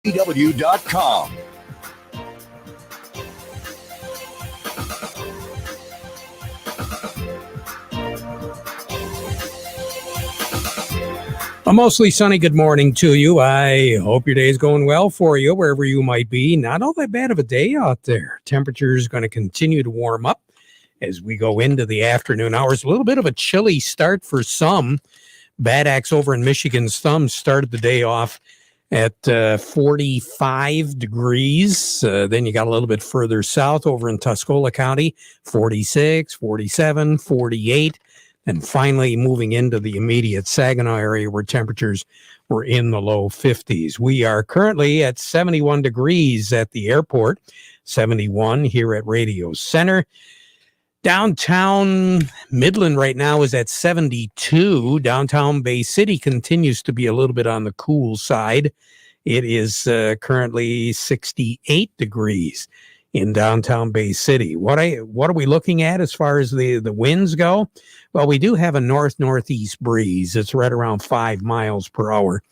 EW.com. A mostly sunny good morning to you. I hope your day is going well for you, wherever you might be. Not all that bad of a day out there. Temperature is going to continue to warm up as we go into the afternoon hours. A little bit of a chilly start for some. Bad Axe over in Michigan's Thumb started the day off at 45 degrees. Then you got a little bit further south over in Tuscola County, 46, 47, 48. And finally moving into the immediate Saginaw area where temperatures were in the low 50s. We are currently at 71 degrees at the airport, 71 here at Radio Center. Downtown Midland right now is at 72. Downtown Bay City continues to be a little bit on the cool side. It is currently 68 degrees in downtown Bay City. What are we looking at as far as the winds go? Well, we do have a north-northeast breeze. It's right around 5 miles per hour.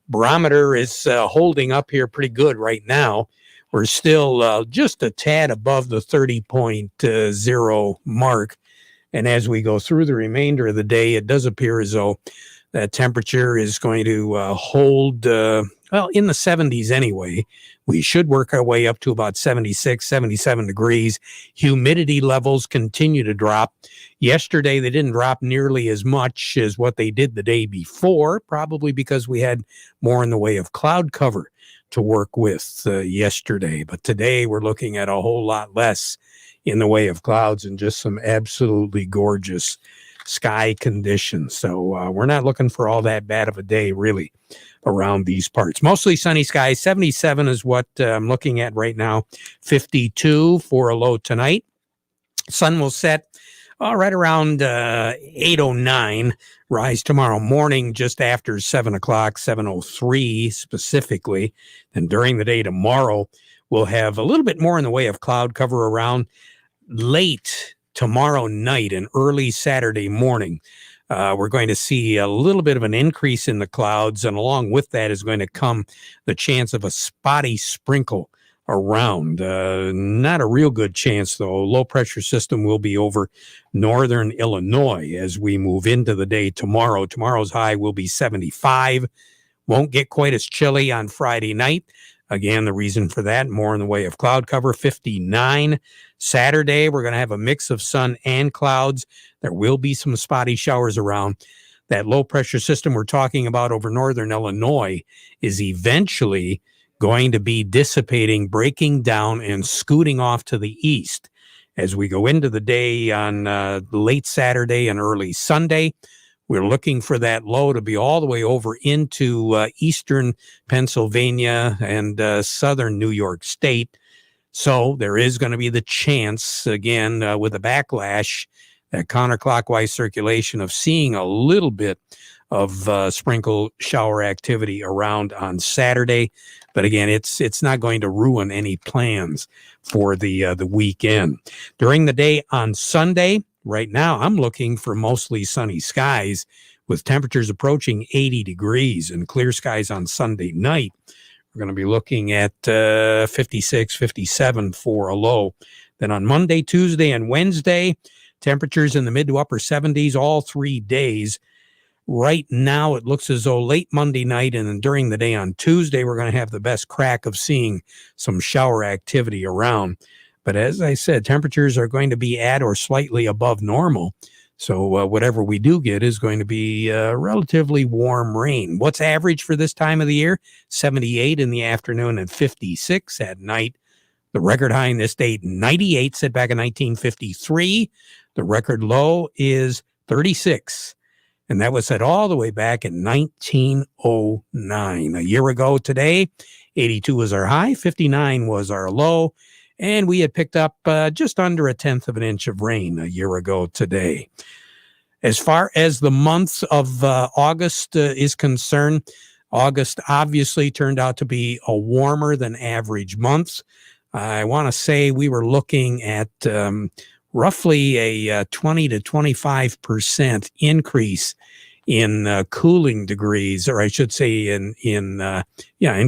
Barometer is holding up here pretty good right now. We're still just a tad above the 30.0 mark. And as we go through the remainder of the day, it does appear as though that temperature is going to hold, in the 70s anyway. We should work our way up to about 76, 77 degrees. Humidity levels continue to drop. Yesterday, they didn't drop nearly as much as what they did the day before, probably because we had more in the way of cloud cover to work with yesterday. But today, we're looking at a whole lot less in the way of clouds and just some absolutely gorgeous sky conditions. So we're not looking for all that bad of a day, really, around these parts. Mostly sunny skies. 77 is what I'm looking at right now. 52 for a low tonight. Sun will set right around 8:09. Rise tomorrow morning just after 7 o'clock, 7:03 specifically. And during the day tomorrow, we'll have a little bit more in the way of cloud cover around. Late tomorrow night and early Saturday morning, we're going to see a little bit of an increase in the clouds, and along with that is going to come the chance of a spotty sprinkle around. Not a real good chance, though. Low pressure system will be over northern Illinois as we move into the day tomorrow. Tomorrow's high will be 75. Won't get quite as chilly on Friday night. Again, the reason for that, more in the way of cloud cover, 59. Saturday, we're going to have a mix of sun and clouds. There will be some spotty showers around. That low pressure system we're talking about over northern Illinois is eventually going to be dissipating, breaking down, and scooting off to the east as we go into the day on late Saturday and early Sunday. We're looking for that low to be all the way over into eastern Pennsylvania and southern New York State. So there is going to be the chance, again, with a backlash, that counterclockwise circulation, of seeing a little bit of sprinkle shower activity around on Saturday. But again, it's not going to ruin any plans for the weekend. During the day on Sunday, right now, I'm looking for mostly sunny skies with temperatures approaching 80 degrees and clear skies on Sunday night. We're going to be looking at 56, 57 for a low. Then on Monday, Tuesday, and Wednesday, temperatures in the mid to upper 70s all 3 days. Right now, it looks as though late Monday night and then during the day on Tuesday, we're going to have the best crack of seeing some shower activity around. But as I said, temperatures are going to be at or slightly above normal. So whatever we do get is going to be relatively warm rain. What's average for this time of the year? 78 in the afternoon and 56 at night. The record high in this state, 98, set back in 1953. The record low is 36. And that was set all the way back in 1909. A year ago today, 82 was our high, 59 was our low. And we had picked up just under 1/10 of an inch of rain a year ago today. As far as the month of August is concerned, August obviously turned out to be a warmer than average month. I want to say we were looking at roughly a 20 to 25% increase in cooling degrees, or I should say in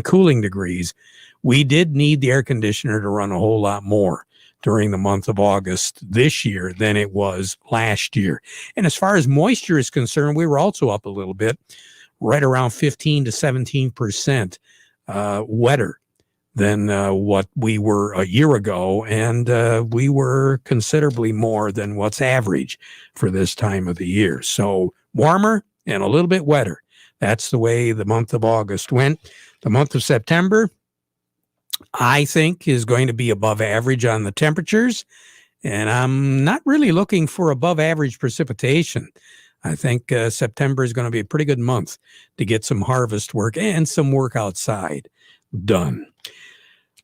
cooling degrees. We did need the air conditioner to run a whole lot more during the month of August this year than it was last year. And as far as moisture is concerned, we were also up a little bit, right around 15 to 17% wetter than what we were a year ago. And we were considerably more than what's average for this time of the year. So warmer and a little bit wetter. That's the way the month of August went. The month of September, I think, is going to be above average on the temperatures, and I'm not really looking for above average precipitation. I think September is going to be a pretty good month to get some harvest work and some work outside done.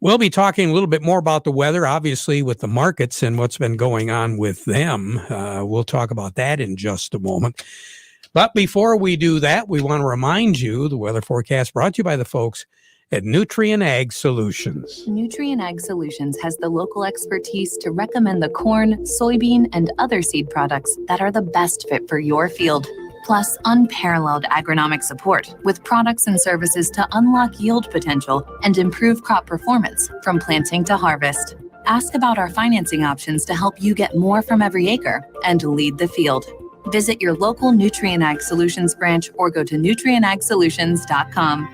We'll be talking a little bit more about the weather, obviously, with the markets and what's been going on with them. We'll talk about that in just a moment. But before we do that, we want to remind you the weather forecast brought to you by the folks at Nutrient Ag Solutions. Nutrient Ag Solutions has the local expertise to recommend the corn, soybean, and other seed products that are the best fit for your field. Plus, unparalleled agronomic support with products and services to unlock yield potential and improve crop performance from planting to harvest. Ask about our financing options to help you get more from every acre and lead the field. Visit your local Nutrient Ag Solutions branch or go to nutrientagsolutions.com.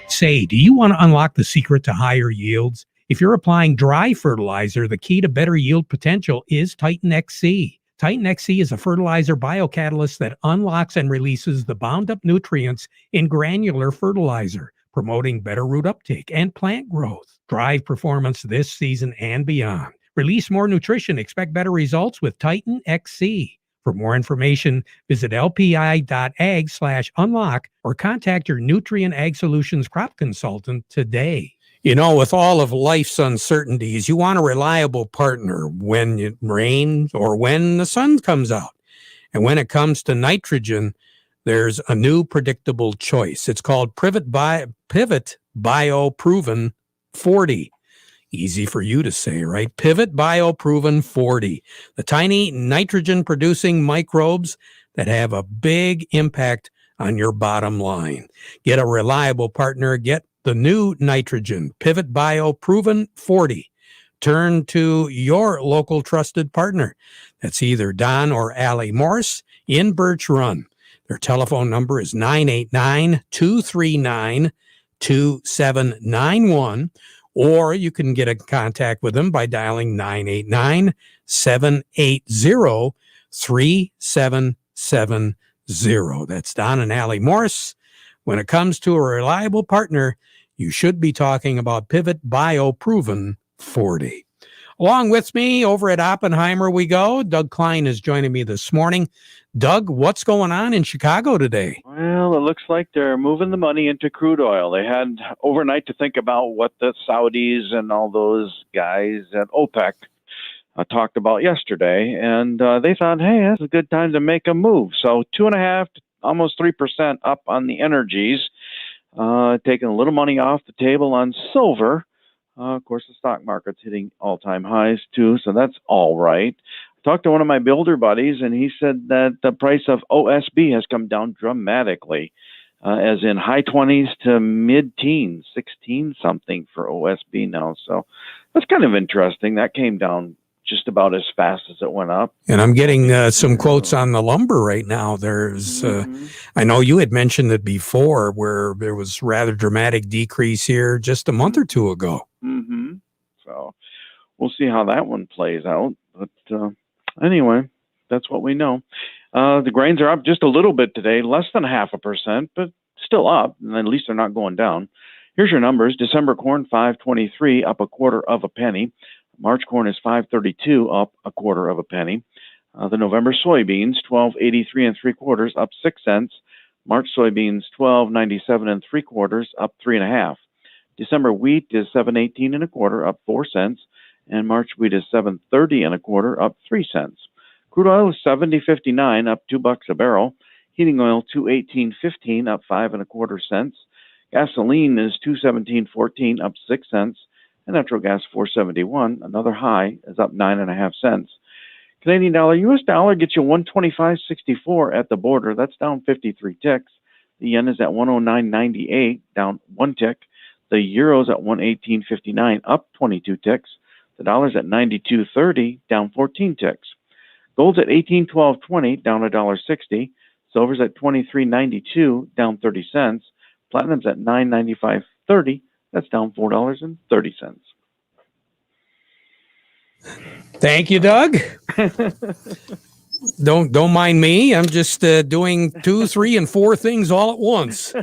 Say, do you want to unlock the secret to higher yields? If you're applying dry fertilizer, the key to better yield potential is Titan XC. Titan XC is a fertilizer biocatalyst that unlocks and releases the bound-up nutrients in granular fertilizer, promoting better root uptake and plant growth. Drive performance this season and beyond. Release more nutrition. Expect better results with Titan XC. For more information, visit lpi.ag/unlock or contact your Nutrient Ag Solutions crop consultant today. You know, with all of life's uncertainties, you want a reliable partner when it rains or when the sun comes out. And when it comes to nitrogen, there's a new predictable choice. It's called Pivot Bio Proven 40. Easy for you to say, right? Pivot Bio Proven 40. The tiny nitrogen-producing microbes that have a big impact on your bottom line. Get a reliable partner. Get the new nitrogen, Pivot Bio Proven 40. Turn to your local trusted partner. That's either Don or Allie Morse in Birch Run. Their telephone number is 989-239-2791. Or you can get in contact with them by dialing 989-780-3770. That's Don and Allie Morse. When it comes to a reliable partner, you should be talking about Pivot Bio Proven 40. Along with me over at Oppenheimer we go. Doug Klein is joining me this morning. Doug, what's going on in Chicago today? Well, it looks like they're moving the money into crude oil. They had overnight to think about what the Saudis and all those guys at OPEC talked about yesterday, and they thought, hey, that's a good time to make a move. So 2.5% to almost 3% up on the energies, taking a little money off the table on silver. Of course, the stock market's hitting all-time highs, too, so that's all right. I talked to one of my builder buddies, and he said that the price of OSB has come down dramatically, as in high 20s to mid-teens, 16-something for OSB now. So that's kind of interesting. That came down just about as fast as it went up. And I'm getting some quotes on the lumber right now. There's, I know you had mentioned it before, where there was rather dramatic decrease here just a month or two ago. So we'll see how that one plays out. But anyway, that's what we know. The grains are up just a little bit today, less than 0.5%, but still up. And at least they're not going down. Here's your numbers. December corn, $5.23, up 1/4 penny. March corn is $5.32, up 1/4 penny. The November soybeans, $12.83 3/4, up 6 cents. March soybeans, $12.97 3/4, up 3.5. December wheat is $7.18 1/4, up 4 cents. And March wheat is $7.30 1/4, up 3 cents. Crude oil is $70.59, up $2 a barrel. Heating oil, $2.18.15, up 5 1/4 cents. Gasoline is $2.17.14, up 6 cents. And natural gas, $4.71, another high, is up 9.5 cents. Canadian dollar, U.S. dollar gets you 125.64 at the border. That's down 53 ticks. The yen is at 109.98, down 1 tick. The euro's at 118.59, up 22 ticks. The dollar's at 92.30, down 14 ticks. Gold's at 18.12.20, down $1.60. Silver's at 23.92, down 30 cents. Platinum's at 9.95.30. That's down $4.30. Thank you, Doug. Don't mind me. I'm just doing 2, 3, and 4 things all at once.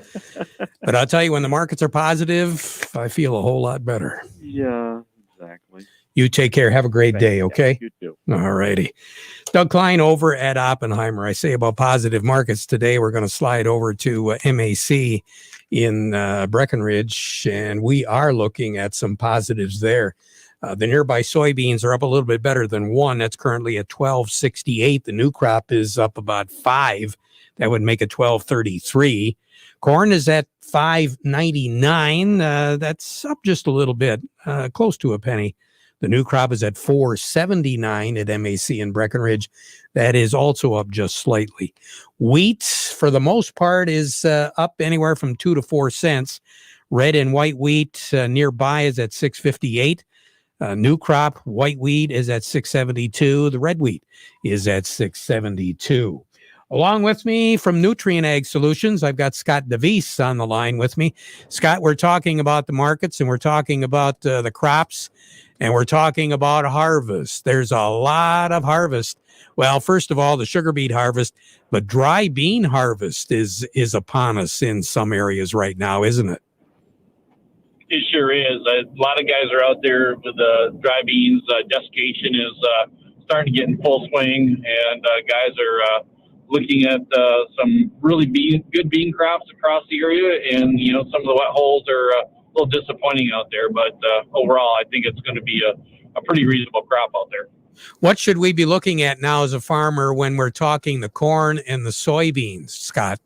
But I'll tell you, when the markets are positive, I feel a whole lot better. Yeah, exactly. You take care. Have a great day, okay? You too. All righty. Doug Klein over at Oppenheimer. I say about positive markets today, we're going to slide over to MAC in Breckenridge, and we are looking at some positives there. The nearby soybeans are up a little bit better than 1. That's currently at 12.68. The new crop is up about 5. That would make it 12.33. Corn is at 5.99. That's up just a little bit, close to a penny. The new crop is at 4.79 at MAC in Breckenridge. That is also up just slightly. Wheat, for the most part, is up anywhere from 2 to 4 cents. Red and white wheat nearby is at 6.58. New crop white wheat is at 6.72. The red wheat is at 6.72. Along with me from Nutrient Ag Solutions, I've got Scott DeVries on the line with me. Scott, we're talking about the markets, and we're talking about the crops, and we're talking about harvest. There's a lot of harvest. Well, first of all, the sugar beet harvest, but dry bean harvest is upon us in some areas right now, isn't it? It sure is. A lot of guys are out there with dry beans. Desiccation is starting to get in full swing, and guys are looking at some really good bean crops across the area. And, you know, some of the wet holes are a little disappointing out there. But overall, I think it's going to be a pretty reasonable crop out there. What should we be looking at now as a farmer when we're talking the corn and the soybeans, Scott?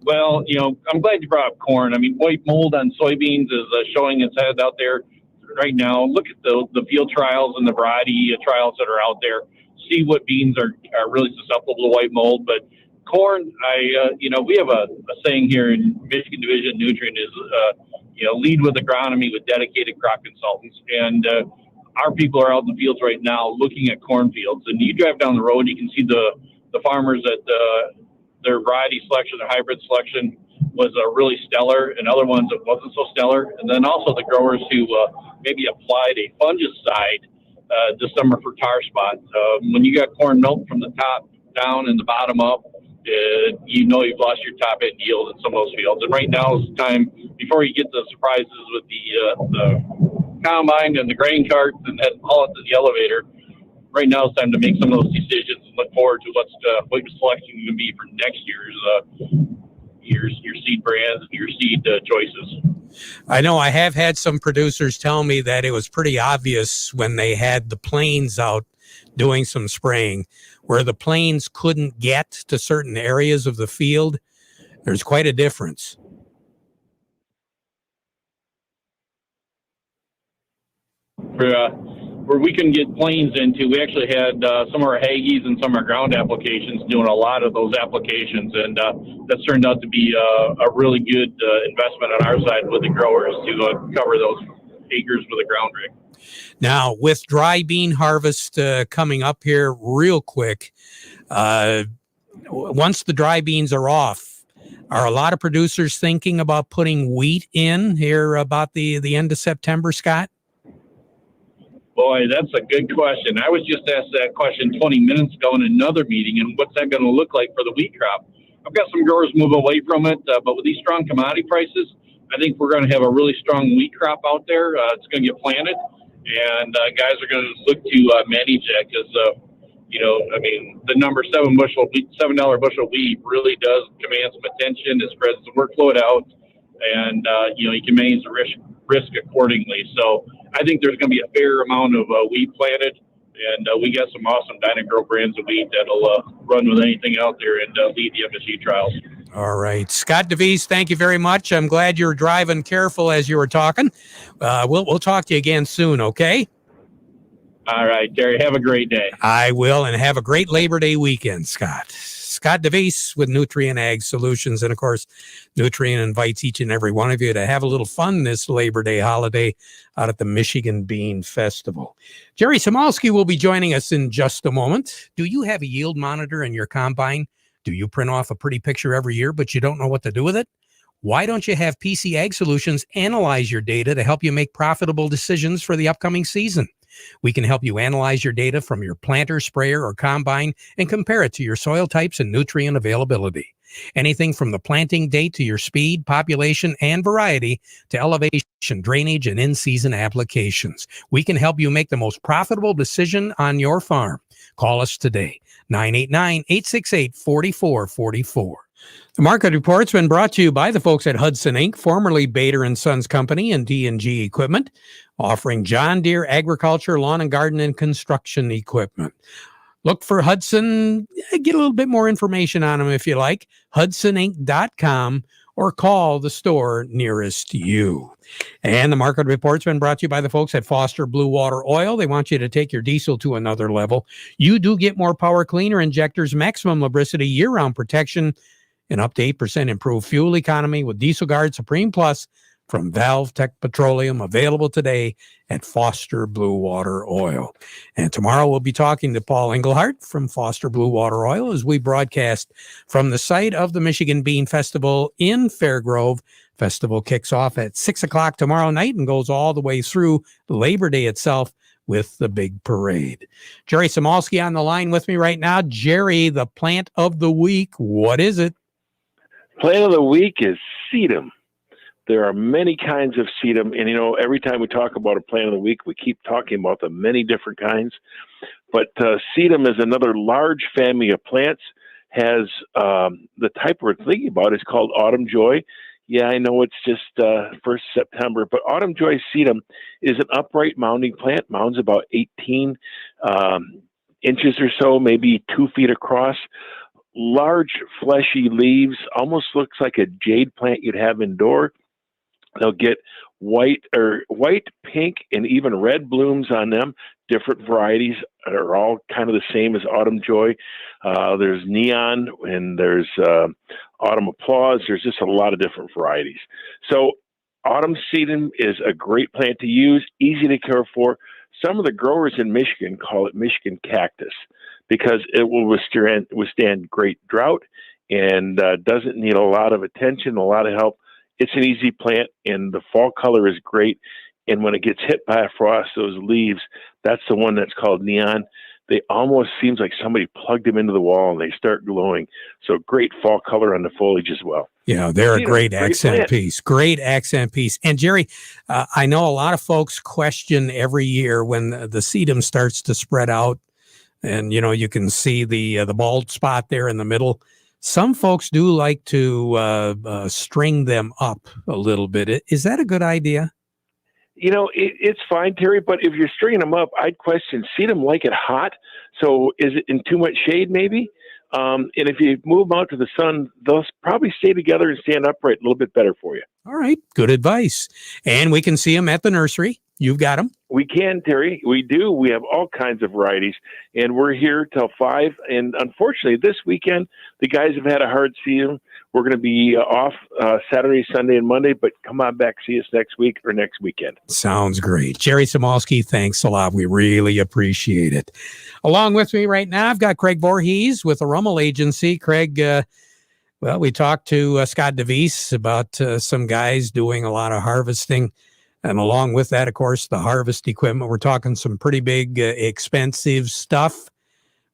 Well, you know, I'm glad you brought up corn. I mean, white mold on soybeans is showing its head out there right now. Look at the field trials and the variety trials that are out there. See what beans are really susceptible to white mold. But corn, you know, we have a saying here in Michigan Division Nutrient is, you know, lead with agronomy with dedicated crop consultants. And our people are out in the fields right now looking at cornfields. And you drive down the road, you can see the farmers that their variety selection, their hybrid selection was really stellar, and other ones that wasn't so stellar. And then also the growers who maybe applied a fungicide this summer for tar spot. When you got corn milk from the top down and the bottom up, you know you've lost your top end yield in some of those fields. And right now is the time before you get the surprises with the combine and the grain carts and haul it to the elevator. Right now it's time to make some of those decisions and look forward to what your selection is going to be for next year's your seed brands and your seed choices. I know I have had some producers tell me that it was pretty obvious when they had the planes out doing some spraying, where the planes couldn't get to certain areas of the field. There's quite a difference. Where we can get planes into, we actually had some of our Hagies and some of our ground applications doing a lot of those applications, and that's turned out to be a really good investment on our side with the growers to cover those acres with a ground rig. Now, with dry bean harvest coming up here real quick, once the dry beans are off, are a lot of producers thinking about putting wheat in here about the end of September, Scott? Boy, that's a good question. I was just asked that question 20 minutes ago in another meeting, and what's that going to look like for the wheat crop? I've got some growers moving away from it, but with these strong commodity prices, I think we're going to have a really strong wheat crop out there. It's going to get planted, and guys are going to look to manage that because, you know, I mean, the number $7 bushel wheat really does command some attention. It spreads the workload out, and, you know, you can manage the risk accordingly. So I think there's going to be a fair amount of wheat planted, and we got some awesome Dynagrow brands of wheat that'll run with anything out there and lead the MSC trials. All right. Scott DeVries, thank you very much. I'm glad you were driving careful as you were talking. We'll talk to you again soon, okay? All right, Terry, have a great day. I will, and have a great Labor Day weekend, Scott. Scott DeVries with Nutrient Ag Solutions. And of course, Nutrient invites each and every one of you to have a little fun this Labor Day holiday out at the Michigan Bean Festival. Jerry Samalski will be joining us in just a moment. Do you have a yield monitor in your combine? Do you print off a pretty picture every year, but you don't know what to do with it? Why don't you have PC Ag Solutions analyze your data to help you make profitable decisions for the upcoming season? We can help you analyze your data from your planter, sprayer, or combine and compare it to your soil types and nutrient availability. Anything from the planting date to your speed, population, and variety to elevation, drainage, and in-season applications. We can help you make the most profitable decision on your farm. Call us today, 989-868-4444. The market report's been brought to you by the folks at Hudson Inc., formerly Bader & Sons Company and D&G Equipment, offering John Deere agriculture, lawn and garden, and construction equipment. Look for Hudson. Get a little bit more information on them if you like. HudsonInc.com or call the store nearest you. And the market report's been brought to you by the folks at Foster Blue Water Oil. They want you to take your diesel to another level. You do get more power, cleaner injectors, maximum lubricity, year-round protection, and up to 8% improved fuel economy with Diesel Guard Supreme Plus from Valve Tech Petroleum, available today at Foster Blue Water Oil. And tomorrow we'll be talking to Paul Engelhardt from Foster Blue Water Oil as we broadcast from the site of the Michigan Bean Festival in Fairgrove. Festival kicks off at 6 o'clock tomorrow night and goes all the way through Labor Day itself with the big parade. Jerry Samalski on the line with me right now. Jerry, the plant of the week, what is it? Plant of the week is sedum. There are many kinds of sedum, and every time we talk about a plant of the week, we keep talking about the many different kinds. But sedum is another large family of plants. Has the type we're thinking about is called autumn joy. Yeah, I know it's just 1st September, but autumn joy sedum is an upright mounding plant. Mounds about 18 inches or so, maybe 2 feet across. Large, fleshy leaves, almost looks like a jade plant you'd have indoor. They'll get white, pink, and even red blooms on them. Different varieties are all kind of the same as autumn joy. There's neon and there's autumn applause. There's just a lot of different varieties. So autumn sedum is a great plant to use, easy to care for. Some of the growers in Michigan call it Michigan cactus because it will withstand great drought and doesn't need a lot of attention, a lot of help. It's an easy plant, and the fall color is great. And when it gets hit by a frost, those leaves, that's the one that's called neon. They almost seems like somebody plugged them into the wall and they start glowing. So great fall color on the foliage as well. Yeah, they're a great accent piece. Great accent piece. And Jerry, I know a lot of folks question every year when the sedum starts to spread out, and you can see the bald spot there in the middle. Some folks do like to string them up a little bit. Is that a good idea? It's fine, Terry, but if you're stringing them up, I'd question sedum like it hot. So is it in too much shade maybe? And if you move them out to the sun, they'll probably stay together and stand upright a little bit better for you. All right. Good advice. And we can see them at the nursery. You've got them. We can, Terry. We do. We have all kinds of varieties, and we're here till 5. And unfortunately, this weekend, the guys have had a hard season. We're going to be off Saturday, Sunday, and Monday, but come on back, see us next week or next weekend. Sounds great. Jerry Samalski, thanks a lot. We really appreciate it. Along with me right now, I've got Craig Voorhees with the Rummel Agency. Craig, we talked to Scott DeVries about some guys doing a lot of harvesting. And along with that, of course, the harvest equipment. We're talking some pretty big, expensive stuff.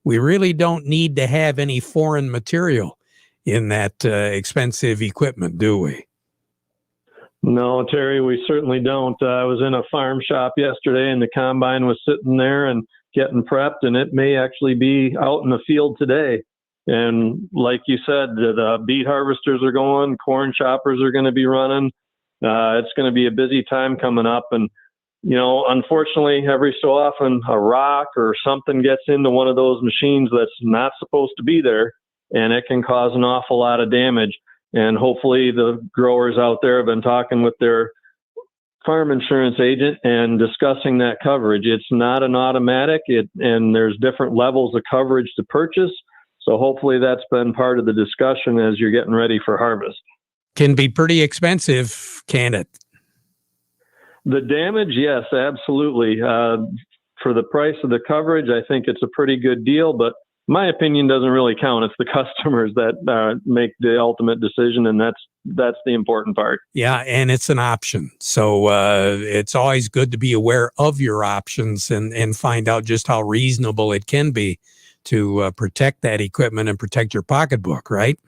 We really don't need to have any foreign material in that expensive equipment, do we? No, Terry, we certainly don't. I was in a farm shop yesterday, and the combine was sitting there and getting prepped, and it may actually be out in the field today. And like you said, the beet harvesters are going, corn choppers are going to be running. It's going to be a busy time coming up. And, unfortunately, every so often a rock or something gets into one of those machines that's not supposed to be there, and it can cause an awful lot of damage. And hopefully the growers out there have been talking with their farm insurance agent and discussing that coverage. It's not an automatic, and there's different levels of coverage to purchase. So hopefully that's been part of the discussion as you're getting ready for harvest. Can be pretty expensive, can it? The damage, yes, absolutely. For the price of the coverage, I think it's a pretty good deal, but my opinion doesn't really count. It's the customers that make the ultimate decision, and that's the important part. Yeah, and it's an option. So it's always good to be aware of your options and find out just how reasonable it can be to protect that equipment and protect your pocketbook, right?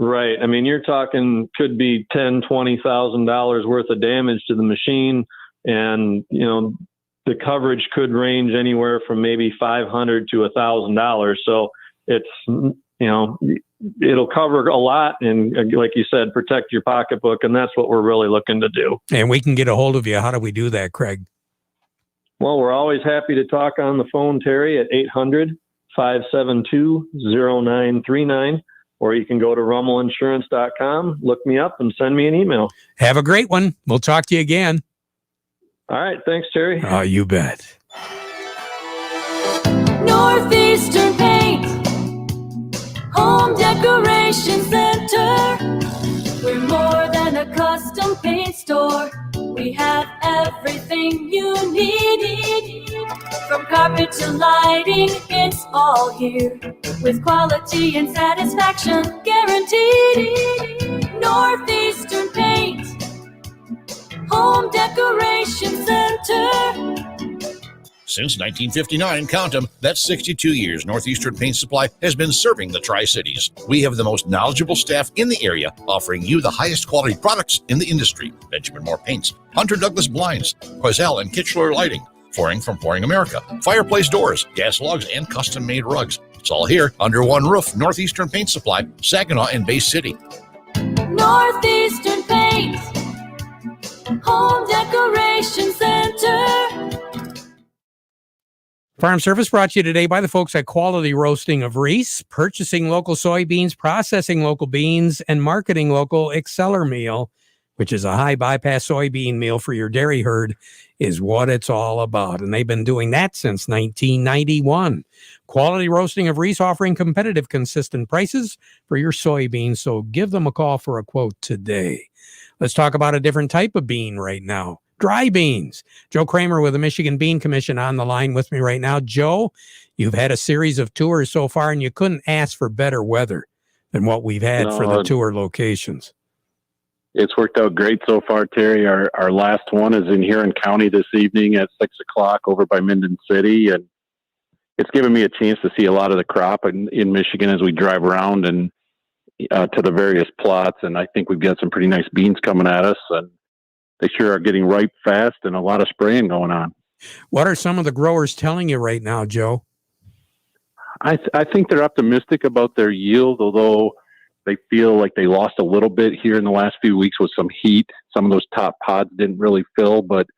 Right. I mean, you're talking could be $10,000, $20,000 worth of damage to the machine, and the coverage could range anywhere from maybe $500 to $1,000. So it's it'll cover a lot, and like you said, protect your pocketbook, and that's what we're really looking to do. And we can get a hold of you. How do we do that, Craig? Well, we're always happy to talk on the phone, Terry, at 800-572-0939. Or you can go to rummelinsurance.com, look me up, and send me an email. Have a great one. We'll talk to you again. All right. Thanks, Terry. Oh, you bet. Northeastern Paint, Home Decoration Center. We're more than a custom paint store. We have everything you need. From carpet to lighting, it's all here. With quality and satisfaction guaranteed. Northeastern Paint, Home Decoration Center. Since 1959, count 'em, that's 62 years, Northeastern Paint Supply has been serving the Tri-Cities. We have the most knowledgeable staff in the area, offering you the highest quality products in the industry. Benjamin Moore Paints, Hunter Douglas Blinds, Quazell and Kitchener Lighting, Flooring from Flooring America, fireplace doors, gas logs, and custom-made rugs. It's all here under one roof. Northeastern Paint Supply, Saginaw and Bay City. Northeastern Paint, Home Decoration Center. Farm Service brought to you today by the folks at Quality Roasting of Reese, purchasing local soybeans, processing local beans, and marketing local Exceller meal, which is a high bypass soybean meal for your dairy herd, is what it's all about. And they've been doing that since 1991. Quality Roasting of Reese, offering competitive, consistent prices for your soybeans. So give them a call for a quote today. Let's talk about a different type of bean right now. Dry beans. Joe Kramer with the Michigan Bean Commission on the line with me right now. Joe, you've had a series of tours so far, and you couldn't ask for better weather than what we've had for the tour locations. It's worked out great so far, Terry. Our last one is in Huron County this evening at 6 o'clock over by Minden City, and it's given me a chance to see a lot of the crop in Michigan as we drive around and to the various plots, and I think we've got some pretty nice beans coming at us, and they sure are getting ripe fast and a lot of spraying going on. What are some of the growers telling you right now, Joe? I think they're optimistic about their yield, although they feel like they lost a little bit here in the last few weeks with some heat. Some of those top pods didn't really fill, but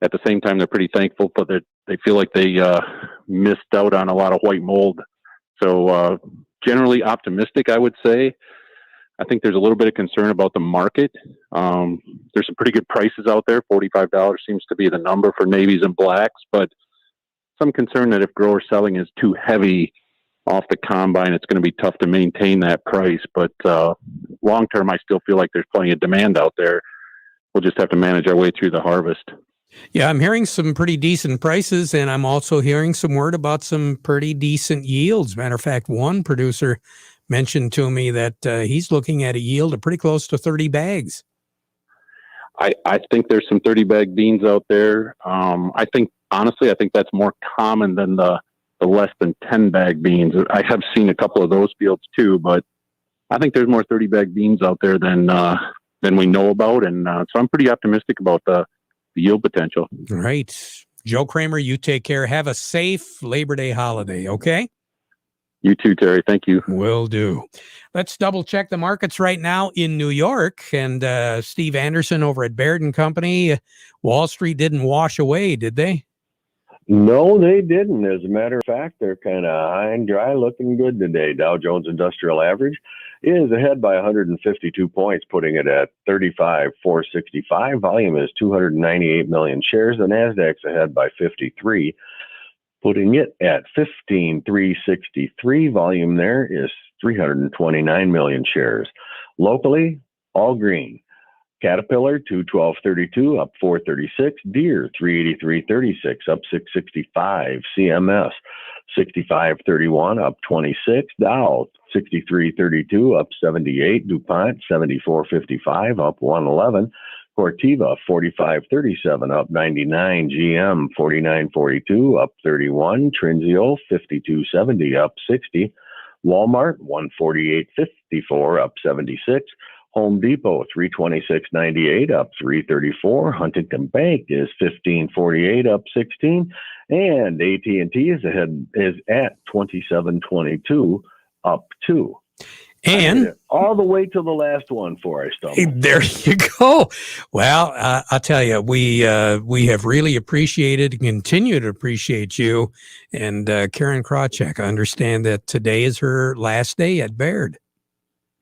at the same time, they're pretty thankful for that. They feel like they missed out on a lot of white mold. So generally optimistic, I would say. I think there's a little bit of concern about the market. There's some pretty good prices out there. $45 seems to be the number for navies and blacks, but some concern that if grower selling is too heavy off the combine, it's going to be tough to maintain that price. But long term, I still feel like there's plenty of demand out there. We'll just have to manage our way through the harvest. Yeah, I'm hearing some pretty decent prices, and I'm also hearing some word about some pretty decent yields. Matter of fact, one producer mentioned to me that he's looking at a yield of pretty close to 30 bags. I think there's some 30-bag beans out there. I think that's more common than the less than 10-bag beans. I have seen a couple of those fields too, but I think there's more 30-bag beans out there than we know about, and so I'm pretty optimistic about the yield potential. All right. Joe Kramer, you take care. Have a safe Labor Day holiday, okay? You too, Terry. Thank you. Will do. Let's double check the markets right now in New York. And Steve Anderson over at Baird & Company. Wall Street didn't wash away, did they? No, they didn't. As a matter of fact, they're kind of high and dry, looking good today. Dow Jones Industrial Average is ahead by 152 points, putting it at 35,465. Volume is 298 million shares. The Nasdaq's ahead by 53, putting it at 15,363. Volume there is 329 million shares. Locally, all green. Caterpillar 212.32 up 436. Deere 383.36 up 665. CMS 65.31 up 26. Dow 63.32 up 78. DuPont 74.55 up 111. Corteva 45.37 up 99. GM 49.42 up 31. Trinzio 52.70 up 60. Walmart 148.54 up 76. Home Depot 326.98 up 334. Huntington Bank is 15.48 up 16, and AT&T is at 27.22 up 2. And all the way to the last one before I stumble. There you go. Well, I'll tell you, we have really appreciated and continue to appreciate you. And Karen Krawcheck, I understand that today is her last day at Baird.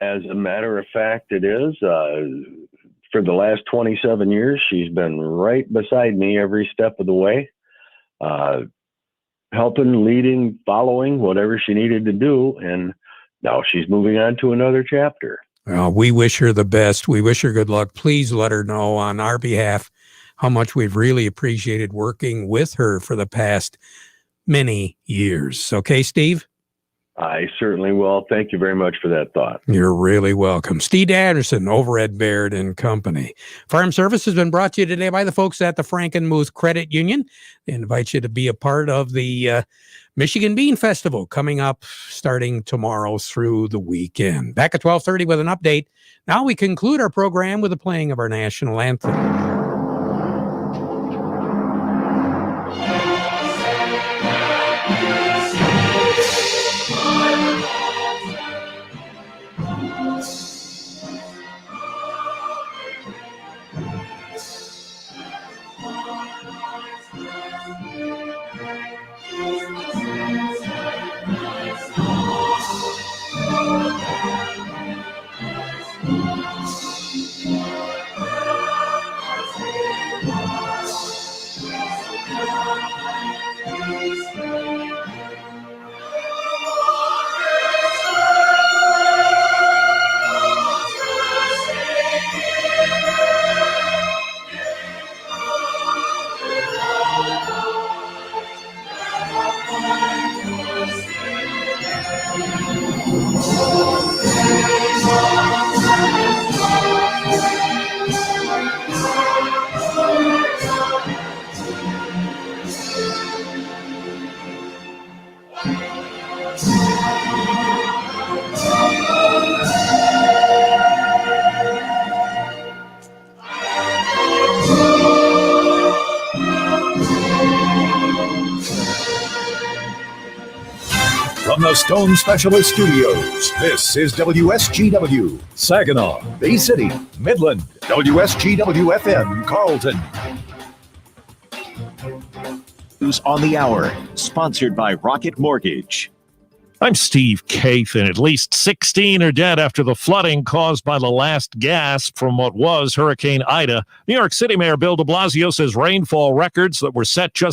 As a matter of fact, it is. For the last 27 years, she's been right beside me every step of the way, helping, leading, following, whatever she needed to do. And now she's moving on to another chapter. Well, we wish her the best. We wish her good luck. Please let her know on our behalf how much we've really appreciated working with her for the past many years. Okay, Steve? I certainly will. Thank you very much for that thought. You're really welcome. Steve Anderson over at Baird and Company. Farm Service has been brought to you today by the folks at the Frankenmuth Credit Union. They invite you to be a part of the Michigan Bean Festival coming up starting tomorrow through the weekend. Back at 12:30 with an update. Now we conclude our program with the playing of our national anthem. From the Stone Specialist Studios, this is WSGW, Saginaw, Bay City, Midland, WSGW-FM, Carlton. News on the Hour, sponsored by Rocket Mortgage. I'm Steve Kaith, and at least 16 are dead after the flooding caused by the last gasp from what was Hurricane Ida. New York City Mayor Bill de Blasio says rainfall records that were set just